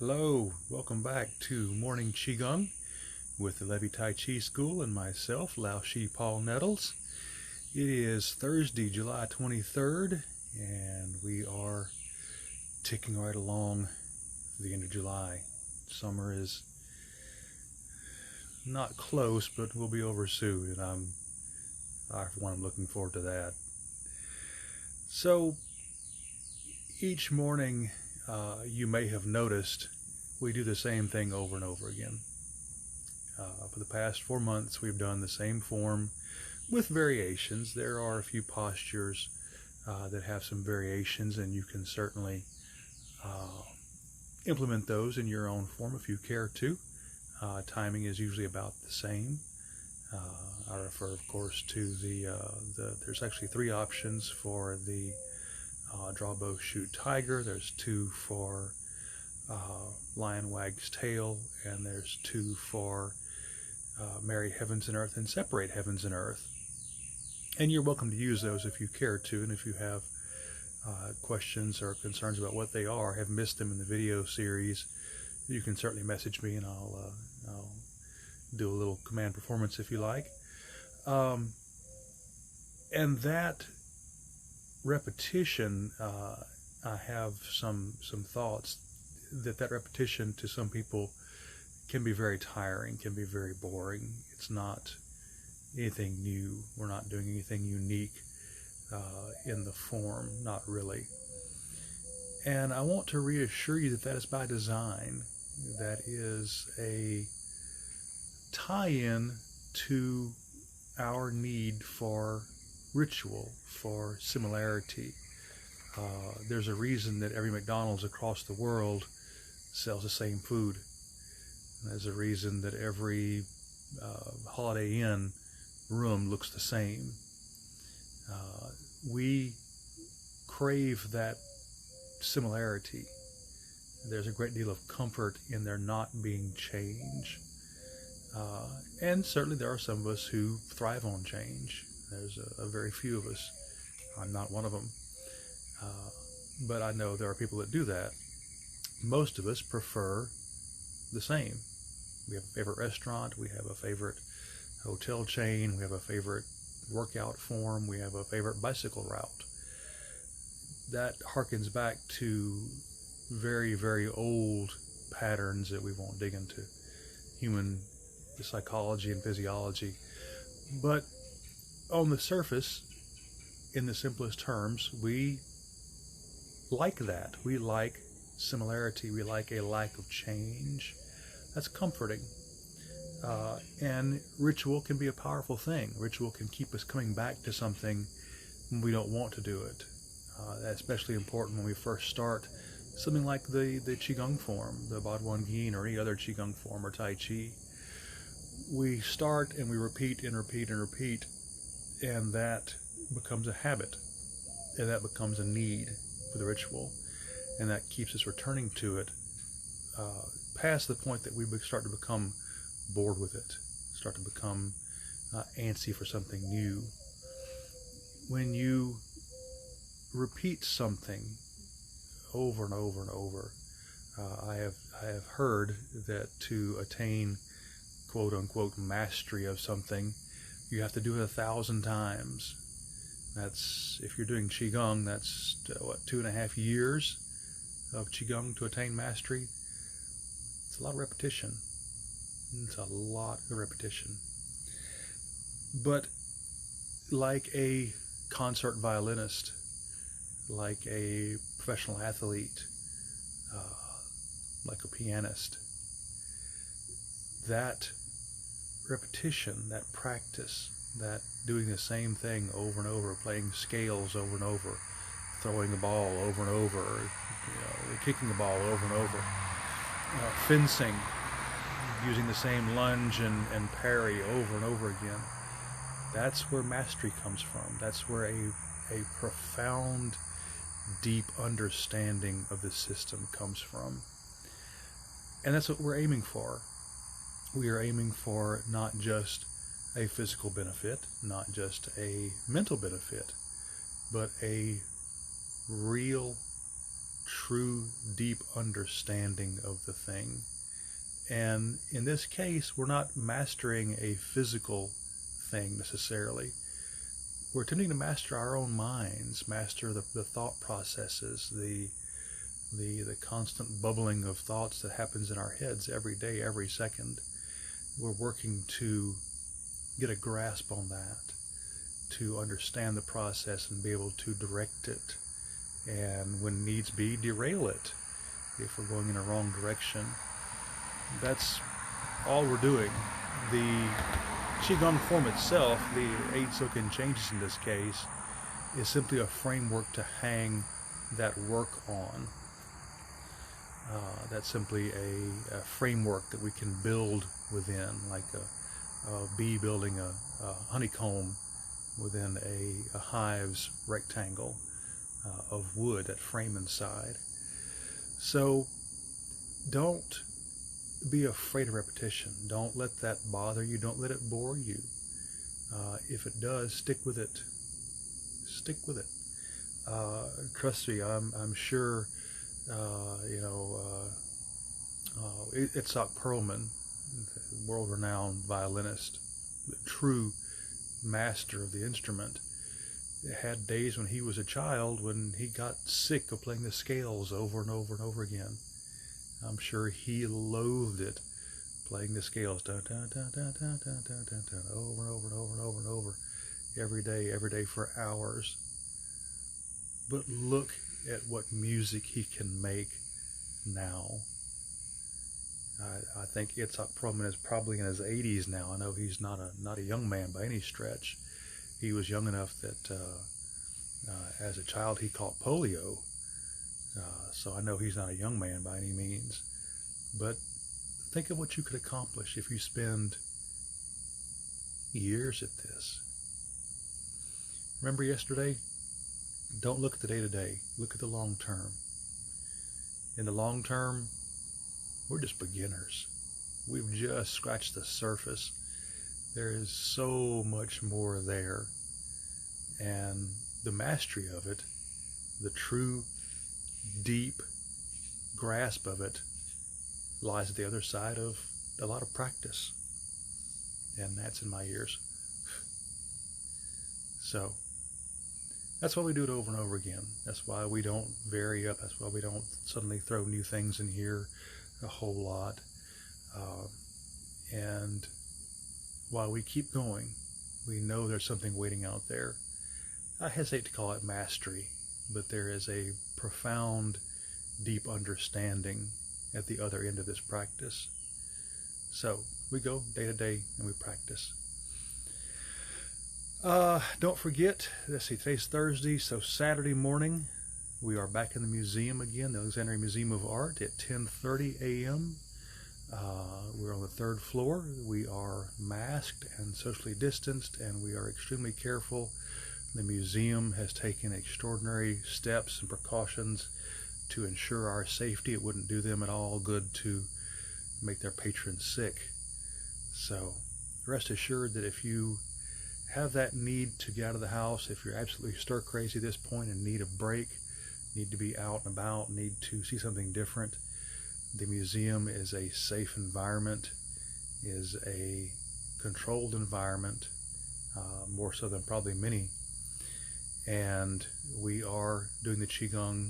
Hello, welcome back to Morning Qi Gong with the Levy Tai Chi School and myself, Lao Shi Paul Nettles. It is Thursday, July 23rd, and we are ticking right along to the end of July. Summer is not close, but will be over soon, and I for one, am looking forward to that. So, each morning, you may have noticed we do the same thing over and over again. For the past 4 months, we've done the same form with variations. There are a few postures that have some variations, and you can certainly implement those in your own form if you care to. Timing is usually about the same. I refer, of course, to there's actually 3 options for the draw, bow, shoot, tiger. There's 2 for lion wags tail, and there's 2 for marry heavens and earth and separate heavens and earth. And you're welcome to use those if you care to, and if you have questions or concerns about what they are, have missed them in the video series, you can certainly message me, and I'll do a little command performance if you like. And that repetition, I have some thoughts that repetition to some people can be very tiring, can be very boring. It's not anything new. We're not doing anything unique in the form, not really. And I want to reassure you that is by design. That is a tie-in to our need for ritual, for similarity. There's a reason that every McDonald's across the world sells the same food. There's a reason that every Holiday Inn room looks the same. We crave that similarity. There's a great deal of comfort in there not being change. And certainly there are some of us who thrive on change. There's a very few of us. I'm not one of them. But I know there are people that do that. Most of us prefer the same. We have a favorite restaurant, we have a favorite hotel chain, we have a favorite workout form, we have a favorite bicycle route. That harkens back to very, very old patterns that we won't dig into, human psychology and physiology. But on the surface, in the simplest terms, we like that. We like similarity. We like a lack of change. That's comforting. And ritual can be a powerful thing. Ritual can keep us coming back to something when we don't want to do it. That's especially important when we first start something like the Qi Gong form, the Baduan Jin, or any other Qi Gong form or Tai Chi. We start and we repeat and repeat and repeat, and that becomes a habit, and that becomes a need for the ritual, and that keeps us returning to it past the point that we start to become bored with it, start to become antsy for something new. When you repeat something over and over and over, I have heard that to attain quote-unquote mastery of something, you have to do it 1,000 times. That's, if you're doing Qigong, that's 2.5 years of Qigong to attain mastery. It's a lot of repetition. It's a lot of repetition. But like a concert violinist, like a professional athlete, like a pianist, that repetition, that practice, that doing the same thing over and over, playing scales over and over, throwing a ball over and over, kicking the ball over and over, fencing, using the same lunge and parry over and over again. That's where mastery comes from. That's where a profound, deep understanding of the system comes from. And that's what we're aiming for. We are aiming for not just a physical benefit, not just a mental benefit, but a real true, deep understanding of the thing. And in this case, we're not mastering a physical thing necessarily. We're attempting to master our own minds, master the thought processes, the constant bubbling of thoughts that happens in our heads every day, every second. We're working to get a grasp on that, to understand the process and be able to direct it, and when needs be, derail it if we're going in a wrong direction. That's all we're doing. The Qi Gong form itself, the Eight Silken Changes in this case, is simply a framework to hang that work on. That's simply a framework that we can build within, like a bee building a honeycomb within a hive's rectangle of wood, that frame inside. So don't be afraid of repetition. Don't let that bother you. Don't let it bore you. If it does, stick with it. Stick with it. Trust me, I'm sure, Itzhak Perlman, the world-renowned violinist, the true master of the instrument, had days when he was a child when he got sick of playing the scales over and over and over again. I'm sure he loathed it, playing the scales dun, dun, dun, dun, dun, dun, dun, dun, dun, over and over and over and over and over, every day for hours. But look at what music he can make now. I think Itzhak Perlman is probably in his 80s now. I know he's not a young man by any stretch. He was young enough that as a child he caught polio. So I know he's not a young man by any means. But think of what you could accomplish if you spend years at this. Remember yesterday? Don't look at the day-to-day. Look at the long term. In the long term, we're just beginners. We've just scratched the surface. There is so much more there. And the mastery of it, the true, deep grasp of it, lies at the other side of a lot of practice. And that's in my ears. So, that's why we do it over and over again. That's why we don't vary up. That's why we don't suddenly throw new things in here a whole lot. And while we keep going, we know there's something waiting out there. I hesitate to call it mastery, but there is a profound, deep understanding at the other end of this practice. So we go day to day and we practice. Don't forget, let's see, today's Thursday, so Saturday morning we are back in the museum again, the Alexandria Museum of Art, at 10:30 a.m. We're on the 3rd floor. We are masked and socially distanced, and we are extremely careful. The museum has taken extraordinary steps and precautions to ensure our safety. It wouldn't do them at all good to make their patrons sick. So rest assured that if you have that need to get out of the house, if you're absolutely stir crazy at this point and need a break, need to be out and about, need to see something different, the museum is a safe environment, is a controlled environment, more so than probably many. And we are doing the Qigong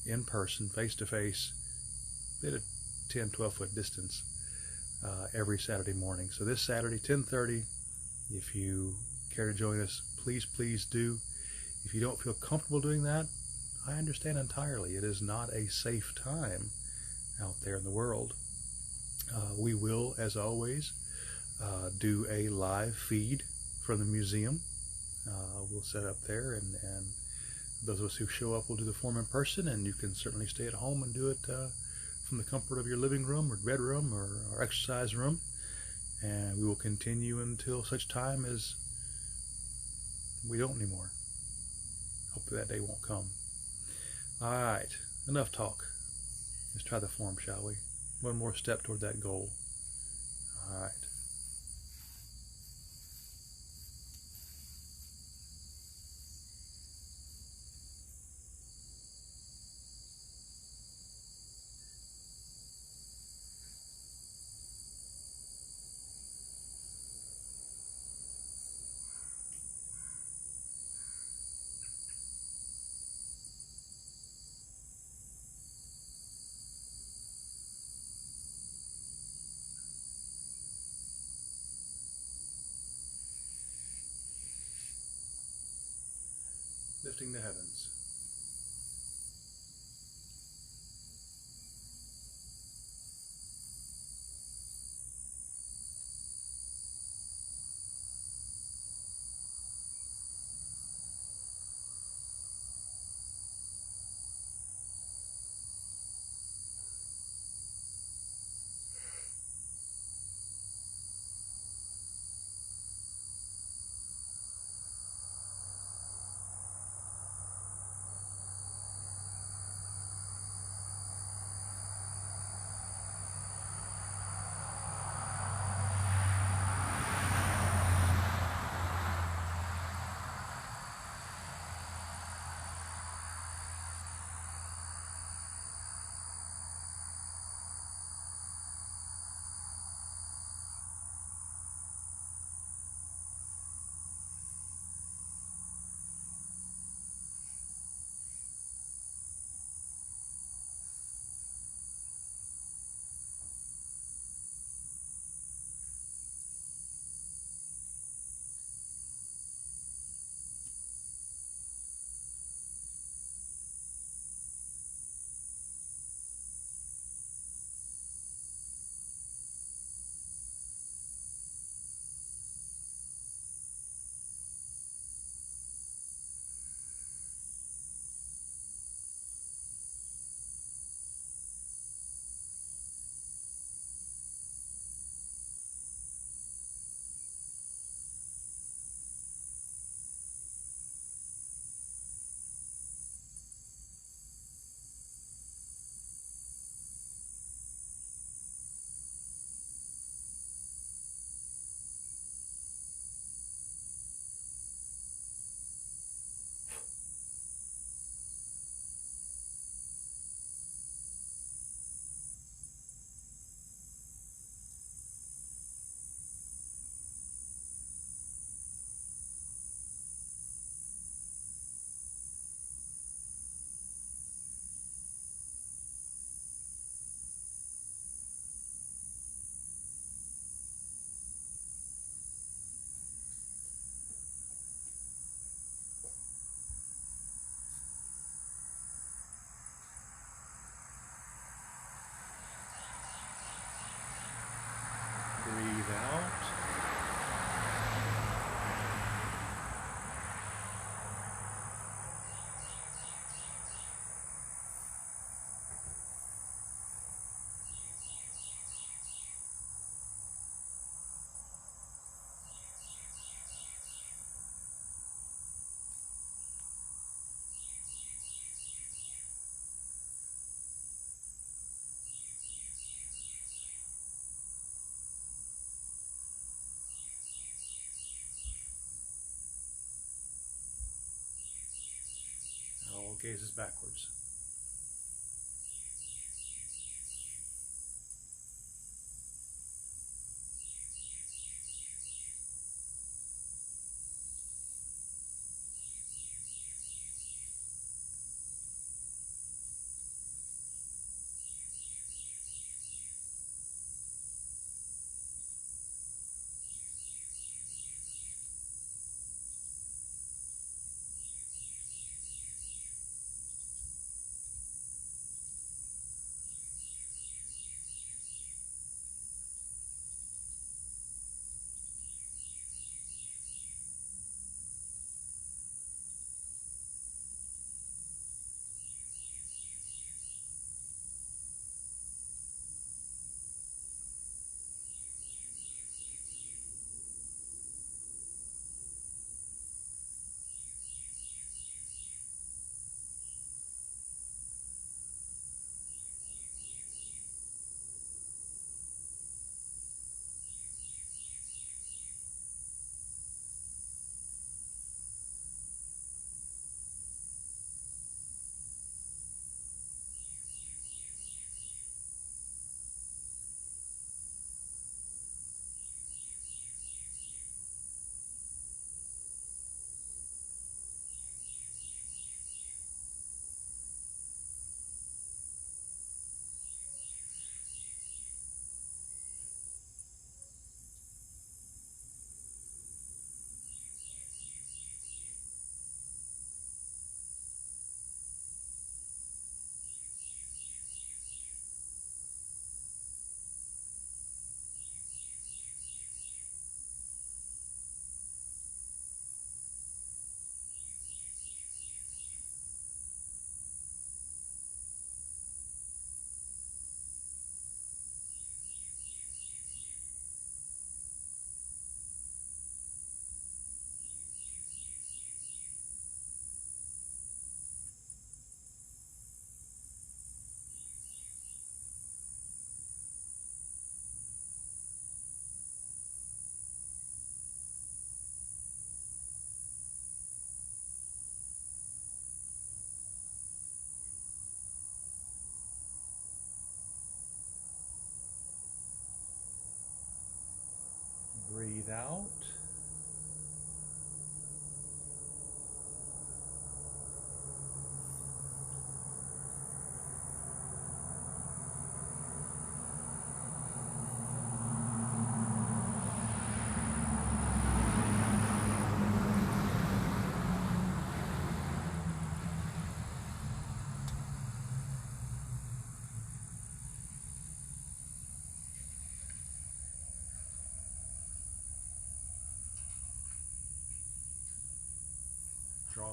in person, face to face, at a 10, 12 foot distance every Saturday morning. So this Saturday, 10:30, if you care to join us, please do. If you don't feel comfortable doing that, I understand entirely. It is not a safe time out there in the world. We will, as always, do a live feed from the museum. We'll set up there, and those of us who show up will do the form in person, and you can certainly stay at home and do it from the comfort of your living room or bedroom or exercise room. And we will continue until such time as we don't anymore. Hopefully that day won't come. All right, enough talk. Let's try the form, shall we? One more step toward that goal. All right. touching the heavens. Breathe out. All gazes backwards.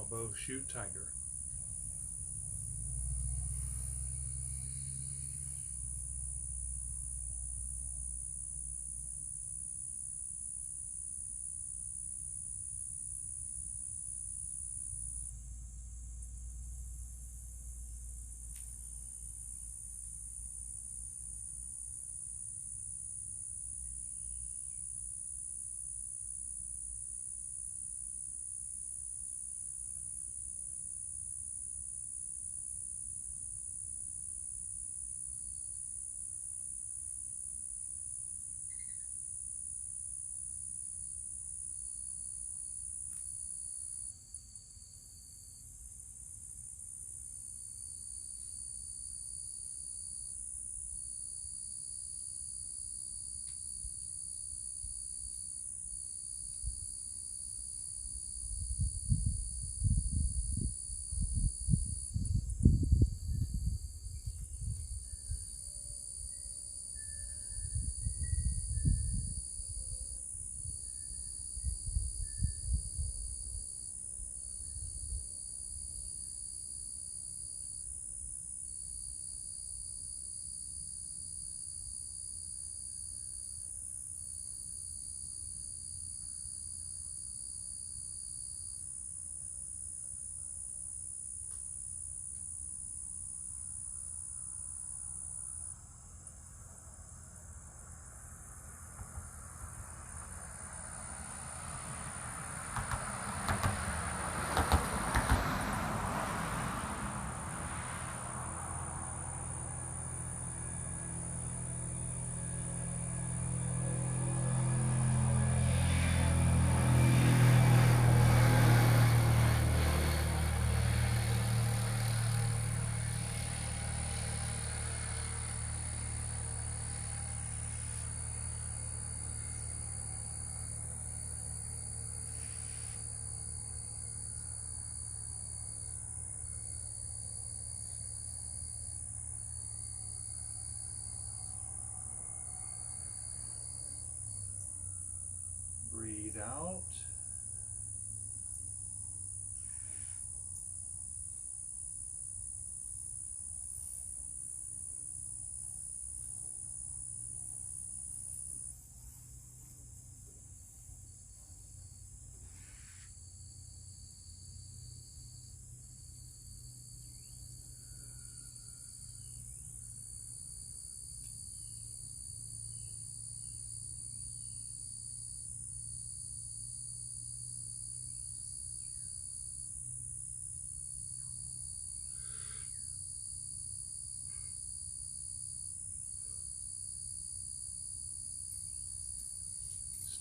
elbow, shoot tiger. Breathe out.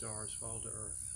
Stars fall to earth.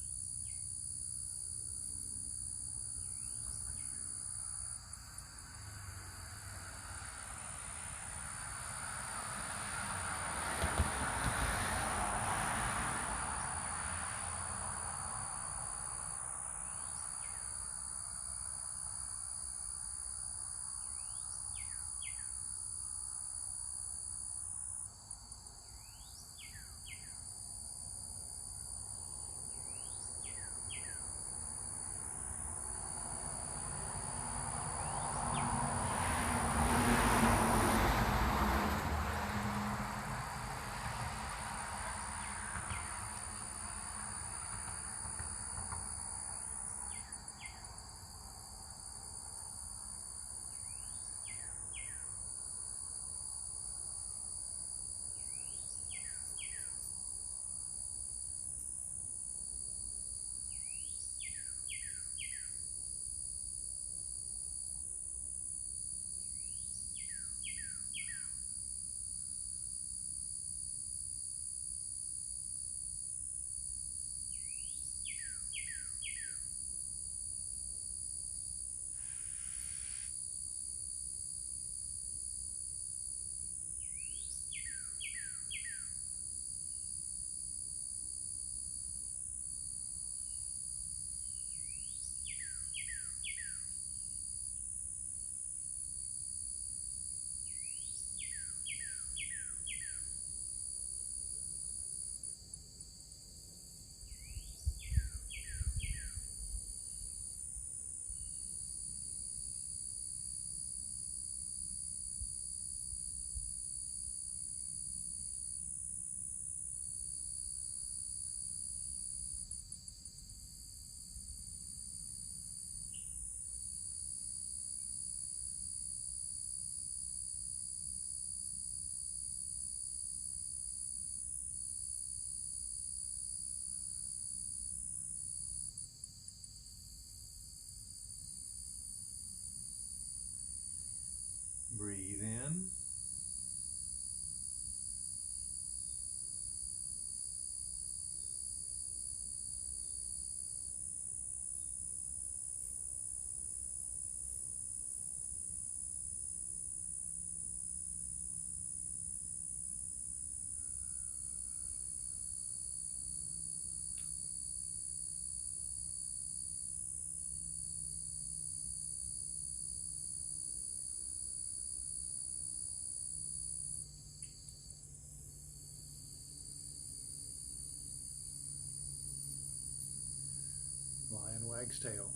wag's tail.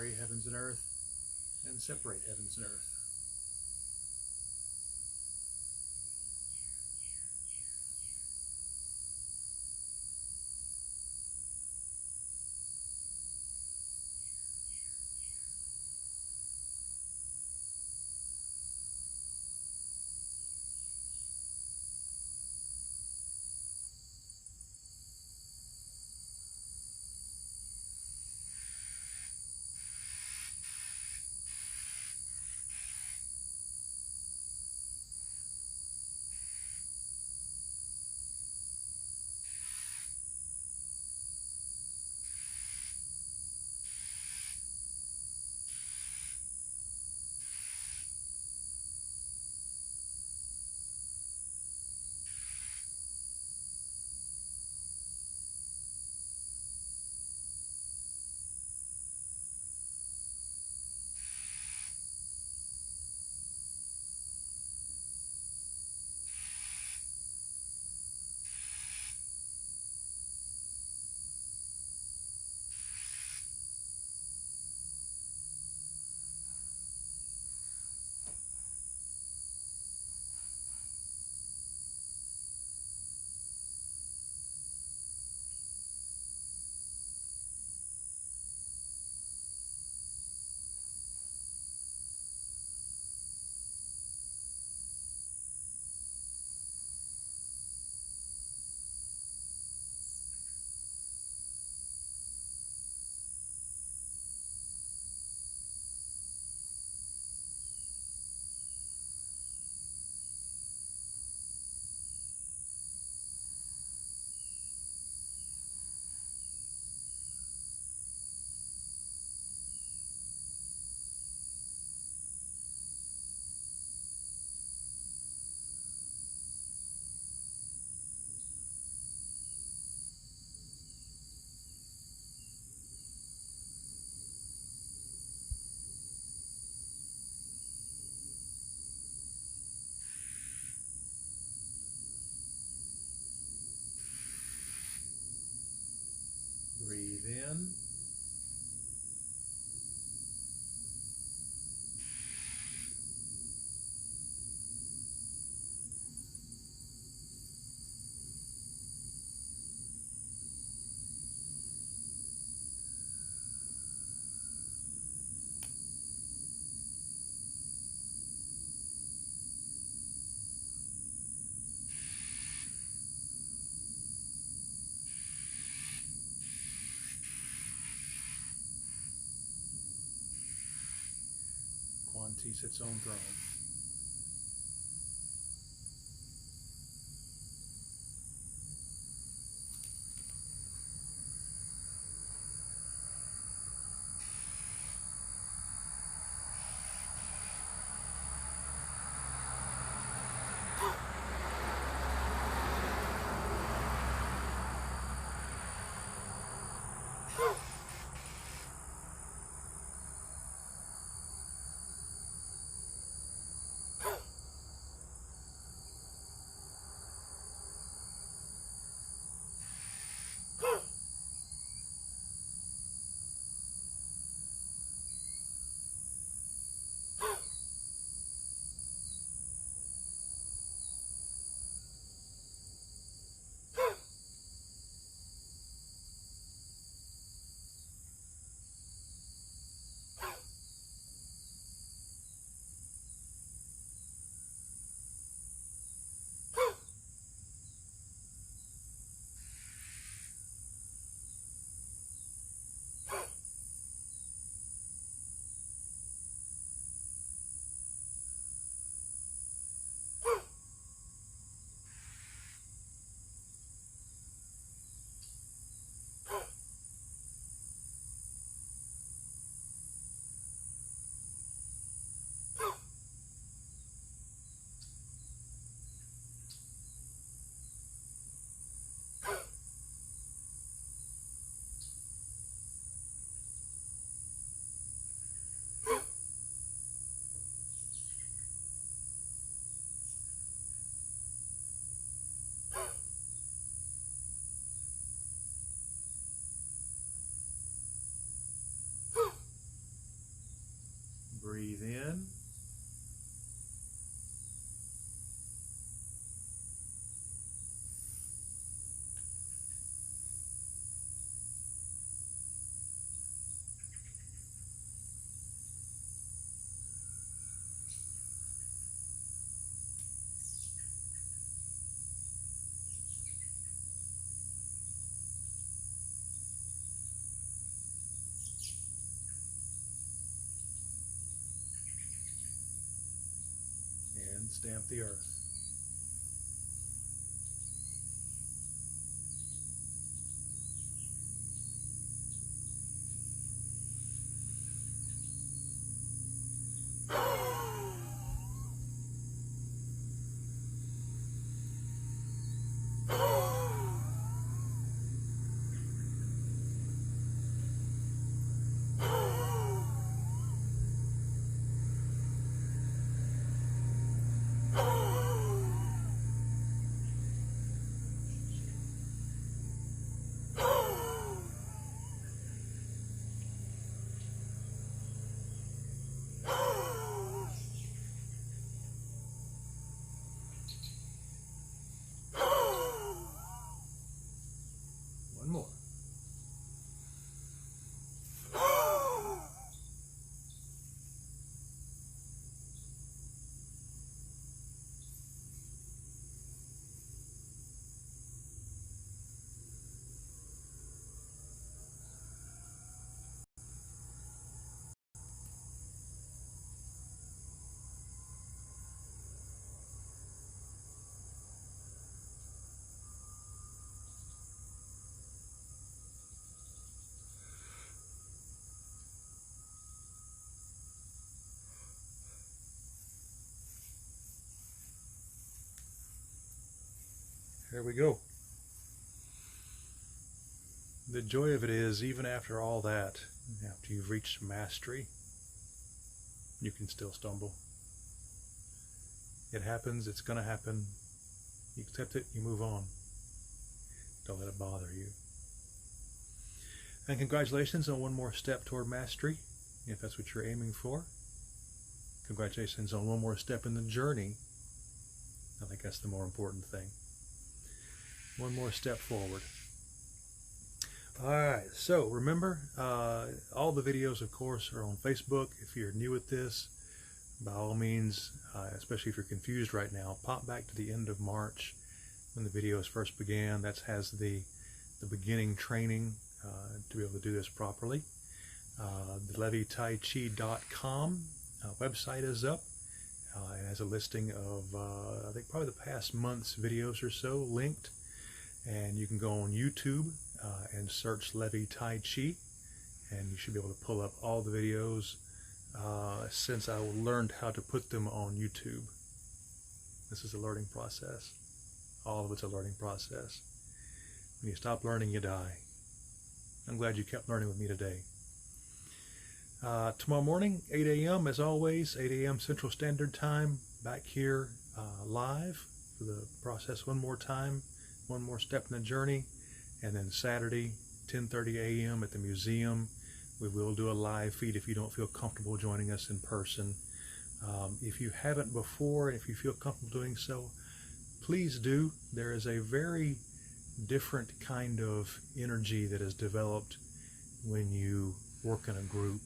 Marry heavens and earth, and separate heavens and earth. once he sits on throne. Breathe in. And stamp the earth. One more. There we go. The joy of it is, even after all that, after you've reached mastery, you can still stumble. It happens, it's going to happen. You accept it, you move on. Don't let it bother you. And congratulations on one more step toward mastery, if that's what you're aiming for. Congratulations on one more step in the journey. I think that's the more important thing. One more step forward. Alright, so remember, all the videos, of course, are on Facebook. If you're new at this, by all means, especially if you're confused right now, pop back to the end of March when the videos first began. That has the beginning training to be able to do this properly. The LeviTaiChi.com website is up. It has a listing of, I think, probably the past month's videos or so linked. And you can go on YouTube and search Levy Tai Chi, and you should be able to pull up all the videos since I learned how to put them on YouTube. This is a learning process. All of it's a learning process. When you stop learning, you die. I'm glad you kept learning with me today. Tomorrow morning, 8 a.m. as always, 8 a.m. Central Standard Time, back here live for the process one more time, one more step in the journey. And then Saturday, 10:30 a.m. at the museum. We will do a live feed if you don't feel comfortable joining us in person. If you haven't before, if you feel comfortable doing so, please do. There is a very different kind of energy that is developed when you work in a group.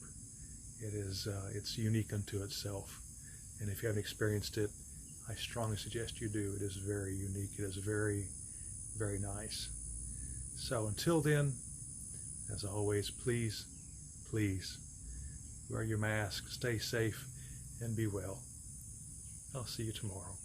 It's unique unto itself. And if you haven't experienced it, I strongly suggest you do. It is very unique. It is very, very nice. So until then, as always, please wear your mask, stay safe, and be well. I'll see you tomorrow.